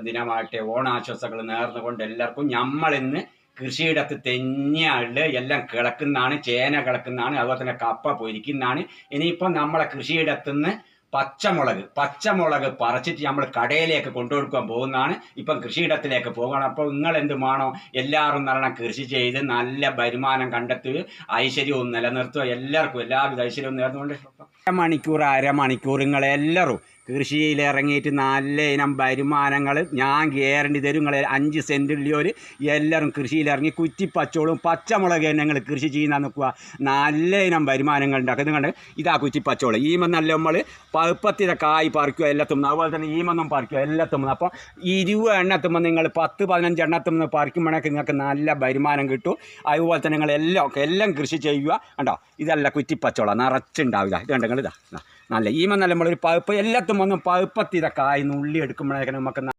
ദിനമാകട്ടെ ഓണാശംസകൾ നേർന്നുകൊണ്ട് എല്ലാവർക്കും നമ്മളിന്ന് കൃഷിയിടത്ത് തന്നെയാണ് എല്ലാം കിളക്കുന്നതാണ്, ചേന കിളക്കുന്നതാണ്, അതുപോലെ തന്നെ കപ്പ പൊരിക്കുന്നതാണ്. ഇനിയിപ്പം നമ്മളെ കൃഷിയിടത്തുനിന്ന് പച്ചമുളക് പറിച്ചിട്ട് നമ്മൾ കടയിലേക്ക് കൊണ്ടുകൊടുക്കാൻ പോകുന്നതാണ്. ഇപ്പം കൃഷിയിടത്തിലേക്ക് പോകണം. അപ്പോൾ നിങ്ങൾ എന്ത് വേണോ, എല്ലാവരും നല്ലോണം കൃഷി ചെയ്ത് നല്ല വരുമാനം കണ്ടെത്തുക, ഐശ്വര്യവും നിലനിർത്തുക. എല്ലാവർക്കും എല്ലാവിധ ഐശ്വര്യവും നേർന്നുകൊണ്ട് അരമണിക്കൂർ നിങ്ങളെല്ലാവരും കൃഷിയിൽ ഇറങ്ങിയിട്ട് നല്ല ഇനം വരുമാനങ്ങൾ ഞാൻ ഗ്യാരണ്ടി തരും. നിങ്ങൾ 5 സെൻറ്റുള്ളിയോർ എല്ലാവരും കൃഷിയിലിറങ്ങി കുറ്റിപ്പച്ചോളും പച്ചമുളക് ഞങ്ങൾ കൃഷി ചെയ്യാൻ നിൽക്കുക. നല്ല ഇനം വരുമാനങ്ങൾ ഉണ്ടാക്കുക. നിങ്ങൾ ഇതാ കുറ്റിപ്പച്ചോളം ഈമെന്നല്ല നമ്മൾ പഴുപ്പത്തിൻ്റെ കായ് പറിക്കുക എല്ലാത്തുമ്പോൾ, അതുപോലെ തന്നെ ഈമെന്നും പറിക്കുക എല്ലാത്തുമ്പോൾ. അപ്പം 20 എണ്ണത്തുമ്പോൾ നിങ്ങൾ 10-15 എണ്ണത്തുമ്പോൾ പറിക്കുമ്പോഴേക്ക് നിങ്ങൾക്ക് നല്ല വരുമാനം കിട്ടും. അതുപോലെ തന്നെ നിങ്ങൾ എല്ലാം കൃഷി ചെയ്യുക. കണ്ടോ, ഇതല്ല കുറ്റിപ്പച്ചോളം നിറച്ചുണ്ടാവില്ല. ഇത് കണ്ടെങ്കിൽ ഇതാ നല്ല ഈമെന്നല്ല നമ്മളൊരു പഴുപ്പ് എല്ലാത്തും ഒന്നും പഴുപ്പത്തിൻ്റെ കായ് നുള്ളി എടുക്കുമ്പോഴേക്കും നമുക്ക്